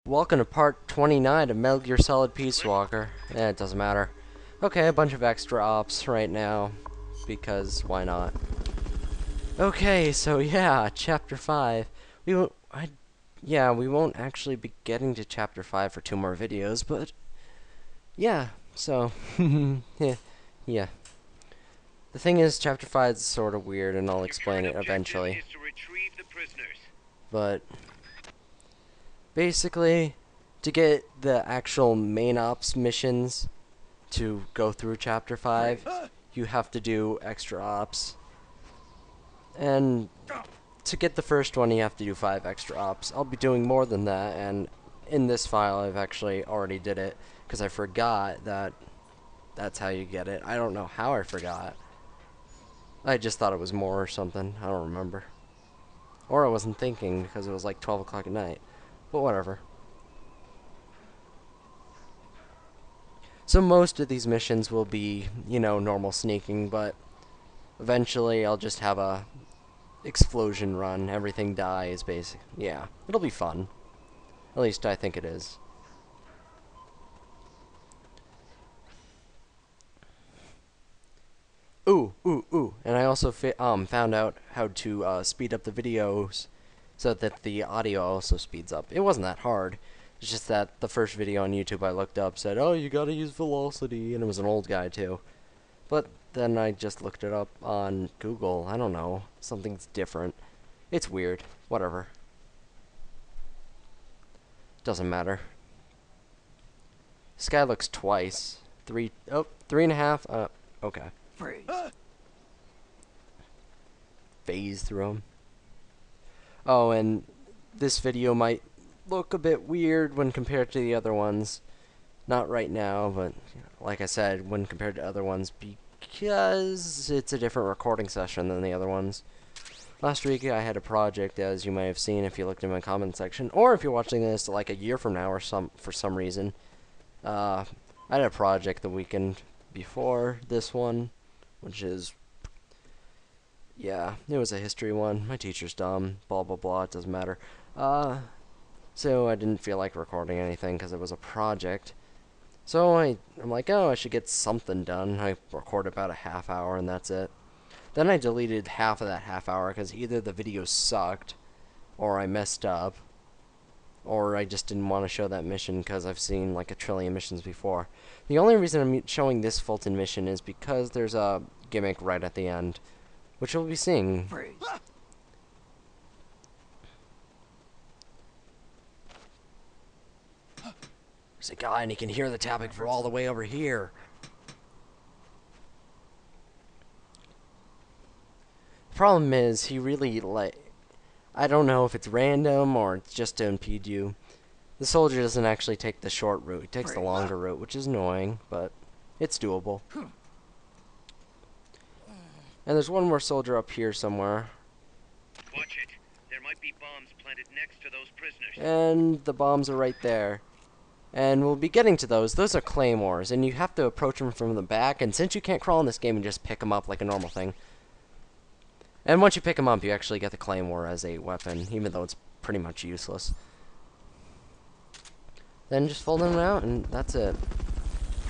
Welcome to part 29 of Metal Gear Solid PSP. It doesn't matter. Okay, a bunch of extra ops right now, because why not? Okay, so yeah, chapter 5. We won't actually be getting to chapter 5 for 2 more videos, but yeah, so yeah, yeah. The thing is, chapter 5 is sort of weird, and I'll explain it eventually. But basically, to get the actual main ops missions to go through chapter 5, you have to do extra ops. And to get the first one, you have to do 5 extra ops. I'll be doing more than that, and in this file, I've actually already did it, because I forgot that that's how you get it. I don't know how I forgot. I just thought it was more or something. I don't remember. Or I wasn't thinking, because it was like 12 o'clock at night. But whatever. So most of these missions will be, normal sneaking, but eventually I'll just have a explosion run. Everything dies, basically. Yeah, it'll be fun. At least I think it is. Ooh. And I also found out how to speed up the videos so that the audio also speeds up. It wasn't that hard. It's just that the first video on YouTube I looked up said, oh, you gotta use velocity, and it was an old guy too. But then I just looked it up on Google. I don't know. Something's different. It's weird. Whatever. Doesn't matter. This guy looks twice. 3.5. Okay. Freeze. Phase through him. Oh, and this video might look a bit weird when compared to the other ones. Not right now, but like I said, when compared to other ones, because it's a different recording session than the other ones. Last week I had a project, as you may have seen if you looked in my comment section, or if you're watching this like a year from now or for some reason. I had a project the weekend before this one, which is, yeah, it was a history one. My teacher's dumb, blah blah blah, it doesn't matter. So I didn't feel like recording anything because it was a project. So I'm like, oh, I should get something done. I recorded about a half hour and that's it. Then I deleted half of that half hour because either the video sucked, or I messed up, or I just didn't want to show that mission because I've seen like a trillion missions before. The only reason I'm showing this Fulton mission is because there's a gimmick right at the end, which we'll be seeing. Freeze. There's a guy and he can hear the tapping from all the way over here. The problem is he really I don't know if it's random or it's just to impede you. The soldier doesn't actually take the short route. He takes the longer route, which is annoying, but it's doable. And there's one more soldier up here somewhere. Watch it. There might be bombs planted next to those prisoners. And the bombs are right there. And we'll be getting to those. Those are claymores, and you have to approach them from the back. And since you can't crawl in this game, you just pick them up like a normal thing. And once you pick them up, you actually get the claymore as a weapon, even though it's pretty much useless. Then just fold them out, and that's it.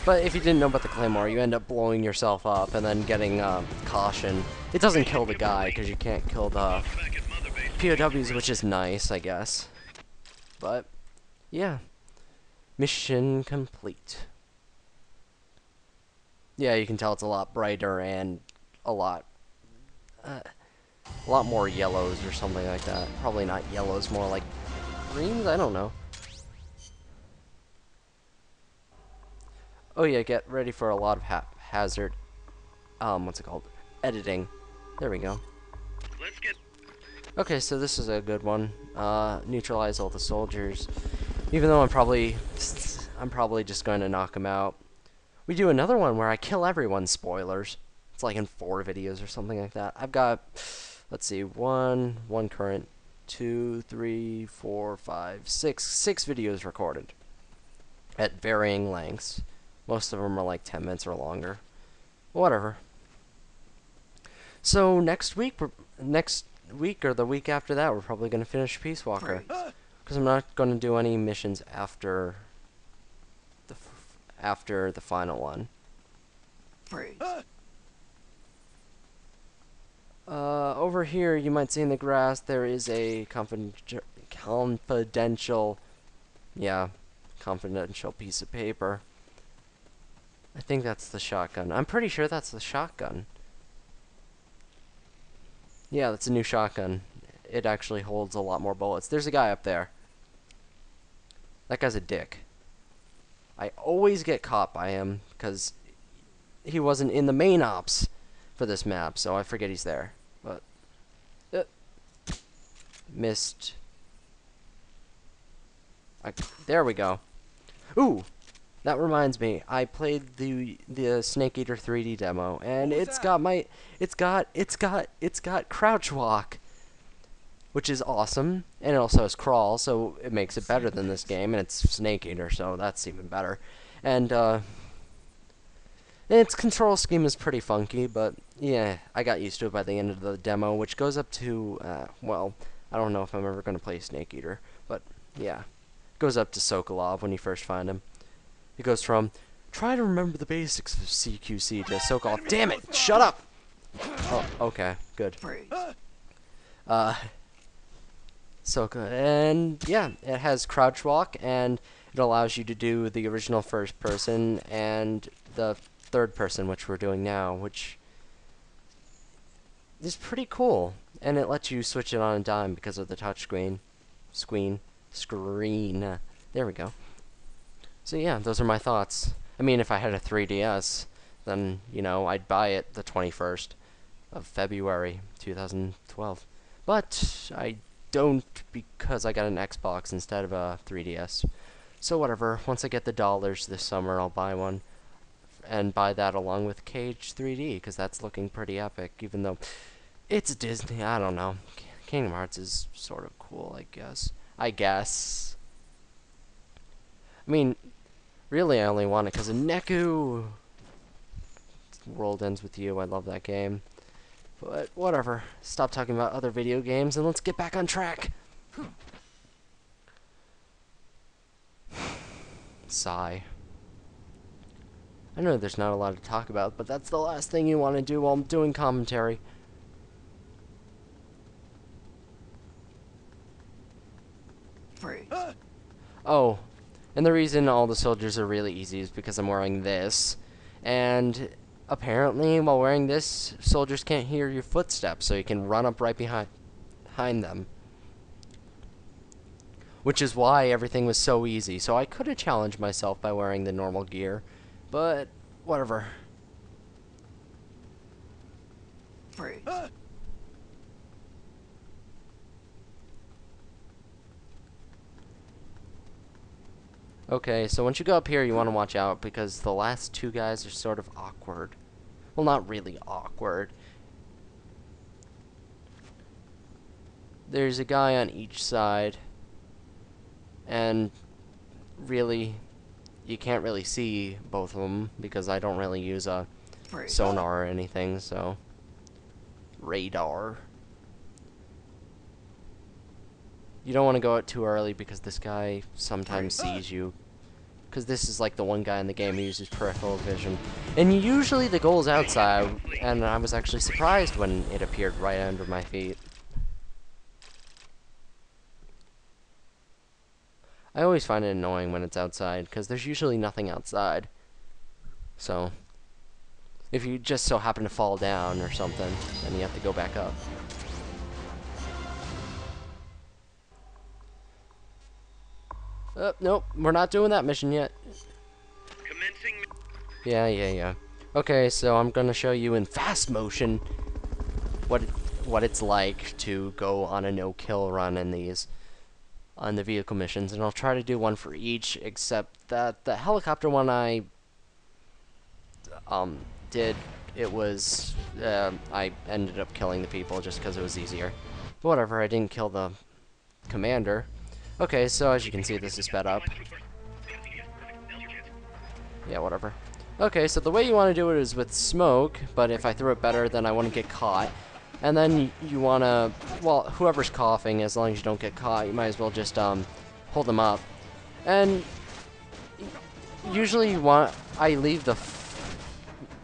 But if you didn't know about the claymore, you end up blowing yourself up and then getting caution. It doesn't kill the guy because you can't kill the POWs, which is nice, I guess. But yeah, mission complete. Yeah, you can tell it's a lot brighter and a lot more yellows or something like that. Probably not yellows, more like greens. I don't know. Oh yeah, get ready for a lot of haphazard, what's it called? Editing. There we go. Let's get... Okay, so this is a good one. Neutralize all the soldiers. Even though I'm probably just going to knock them out. We do another one where I kill everyone, spoilers. It's like in 4 videos or something like that. I've got, let's see, one current, 2, 3, 4, 5, 6 videos recorded at varying lengths. Most of them are like 10 minutes or longer. Whatever. So next week or the week after that, we're probably going to finish Peace Walker. because I'm not going to do any missions after the final one. Freeze. Over here, you might see in the grass, there is a confidential piece of paper. I think that's the shotgun. I'm pretty sure that's the shotgun. Yeah, that's a new shotgun. It actually holds a lot more bullets. There's a guy up there. That guy's a dick. I always get caught by him because he wasn't in the main ops for this map, so I forget he's there. But missed. There we go. Ooh, that reminds me. I played the Snake Eater 3D demo, and it's got crouch walk, which is awesome, and it also has crawl, so it makes it better than this game, and it's Snake Eater, so that's even better. And its control scheme is pretty funky, but yeah, I got used to it by the end of the demo, which goes up to, well, I don't know if I'm ever going to play Snake Eater, but yeah. It goes up to Sokolov when you first find him. It goes from, try to remember the basics of CQC to Sokolov. Damn it! Shut up! Oh, okay, good. So good. And yeah, it has crouch walk, and it allows you to do the original first person and the third person, which we're doing now, which is pretty cool. And it lets you switch it on a dime because of the touchscreen. Screen. There we go. So yeah, those are my thoughts. I mean, if I had a 3DS, then, you know, I'd buy it the 21st of February 2012. But I don't, because I got an Xbox instead of a 3DS. So whatever, once I get the dollars this summer, I'll buy one. And buy that along with Cage 3D, because that's looking pretty epic, even though it's Disney. I don't know. Kingdom Hearts is sort of cool, I guess. I mean, really, I only want it because of Neku. World Ends With You. I love that game. But whatever. Stop talking about other video games and let's get back on track. Sigh. I know there's not a lot to talk about, but that's the last thing you want to do while I'm doing commentary. Freeze. Oh, and the reason all the soldiers are really easy is because I'm wearing this. And apparently, while wearing this, soldiers can't hear your footsteps, so you can run up right behind them. Which is why everything was so easy. So I could have challenged myself by wearing the normal gear, but whatever. Freeze. Okay, so once you go up here, you want to watch out because the last two guys are sort of awkward. Well, not really awkward. There's a guy on each side, and really, you can't really see both of them because I don't really use a sonar or anything, so radar. You don't want to go out too early because this guy sometimes sees you. Because this is like the one guy in the game who uses peripheral vision. And usually the goal's outside, and I was actually surprised when it appeared right under my feet. I always find it annoying when it's outside, because there's usually nothing outside. So, if you just so happen to fall down or something, then you have to go back up. Nope, we're not doing that mission yet. Commencing. Yeah. Okay, so I'm gonna show you in fast motion what it's like to go on a no-kill run in on the vehicle missions, and I'll try to do one for each, except that the helicopter one I did, it was I ended up killing the people just because it was easier. But whatever, I didn't kill the commander. Okay, so as you can see, this is sped up. Yeah, whatever. Okay, so the way you want to do it is with smoke, but if I throw it better, then I wouldn't get caught. And then you wanna, well, whoever's coughing, as long as you don't get caught, you might as well just hold them up. And usually I leave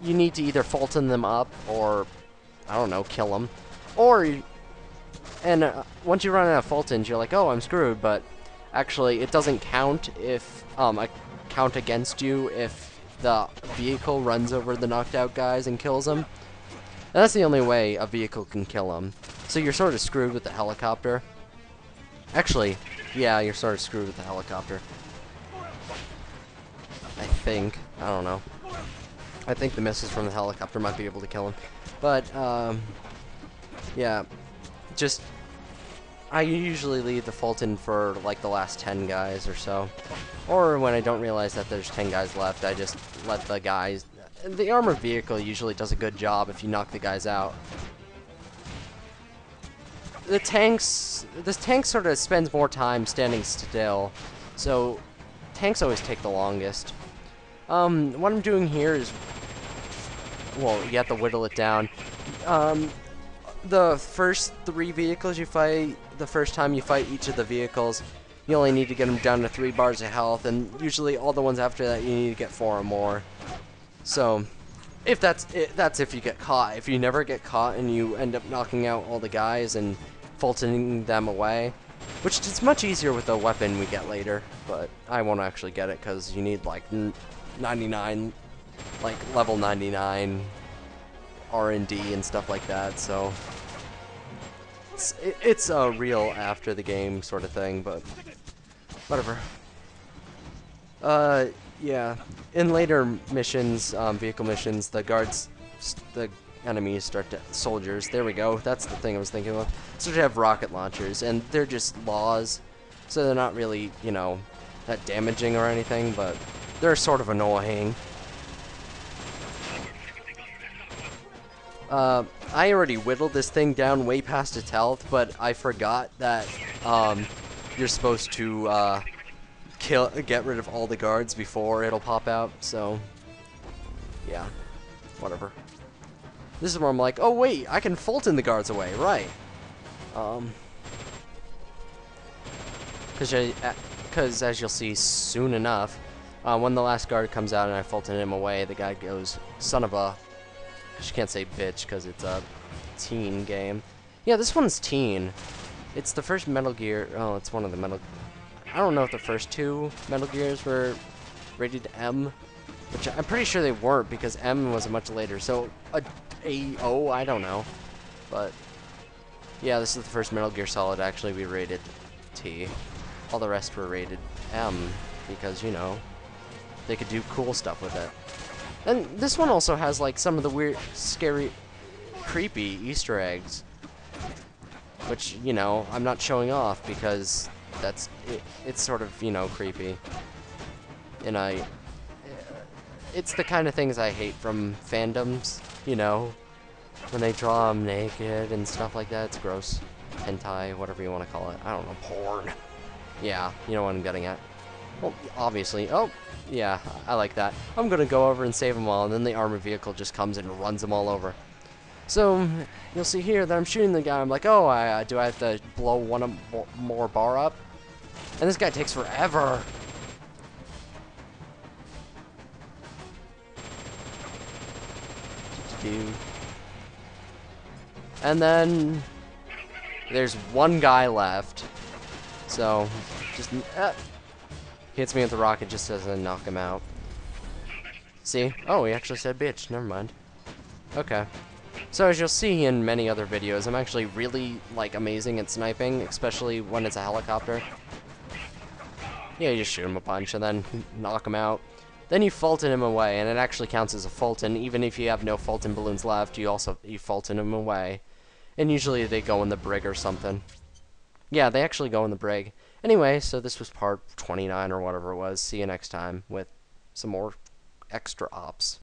you need to either Fulton them up or, I don't know, kill them. Or, once you run out of Fultons, you're like, oh, I'm screwed, but actually it doesn't count if, count against you if the vehicle runs over the knocked out guys and kills them. And that's the only way a vehicle can kill them. So you're sort of screwed with the helicopter. Actually, yeah, you're sort of screwed with the helicopter. I think. I don't know. I think the missiles from the helicopter might be able to kill him. But, yeah. Just, I usually leave the Fulton for, like, the last 10 guys or so. Or when I don't realize that there's 10 guys left, I just let the guys... The armored vehicle usually does a good job if you knock the guys out. This tank sort of spends more time standing still, so tanks always take the longest. What I'm doing here is, well, you have to whittle it down. The first 3 vehicles you fight, the first time you fight each of the vehicles, you only need to get them down to 3 bars of health, and usually all the ones after that you need to get 4 or more. So, if that's if you get caught. If you never get caught and you end up knocking out all the guys and Fultoning them away, which is much easier with the weapon we get later, but I won't actually get it because you need like 99, like level 99 R&D and stuff like that, so it's a real after the game sort of thing, but whatever. Yeah, in later missions, vehicle missions, the enemies start to, soldiers, there we go, that's the thing I was thinking of, start to have rocket launchers, and they're just laws, so they're not really, you know, that damaging or anything, but they're sort of annoying. I already whittled this thing down way past its health, but I forgot that, you're supposed to, get rid of all the guards before it'll pop out, so yeah, whatever. This is where I'm like, oh wait, I can Fulton the guards away, right? Because as you'll see soon enough, when the last guard comes out and I Fulton him away, the guy goes, son of a, you can't say bitch because it's a teen game. Yeah, this one's teen. It's the first Metal Gear, oh, it's one of the Metal, I don't know if the first 2 Metal Gears were rated M, which I'm pretty sure they weren't because M was much later. So O, I don't know, but yeah, this is the first Metal Gear Solid actually be rated T. All the rest were rated M because, you know, they could do cool stuff with it. And this one also has like some of the weird, scary, creepy Easter eggs, which, you know, I'm not showing off because it's sort of, you know, creepy. And it's the kind of things I hate from fandoms, you know, when they draw them naked and stuff like that. It's gross. Hentai, whatever you want to call it. I don't know, porn. Yeah, you know what I'm getting at. Well, obviously. Oh, yeah, I like that. I'm gonna go over and save them all, and then the armored vehicle just comes and runs them all over. So, you'll see here that I'm shooting the guy. I'm like, oh, do I have to blow one more bar up? And this guy takes forever. And then there's one guy left. So, just hits me with the rocket just doesn't knock him out. See? Oh, he actually said bitch. Never mind. Okay. So as you'll see in many other videos, I'm actually really, like, amazing at sniping, especially when it's a helicopter. Yeah, you just shoot him a bunch and then knock him out. Then you Fulton him away, and it actually counts as a Fulton. Even if you have no Fulton balloons left, you Fulton him away. And usually they go in the brig or something. Yeah, they actually go in the brig. Anyway, so this was part 29 or whatever it was. See you next time with some more extra ops.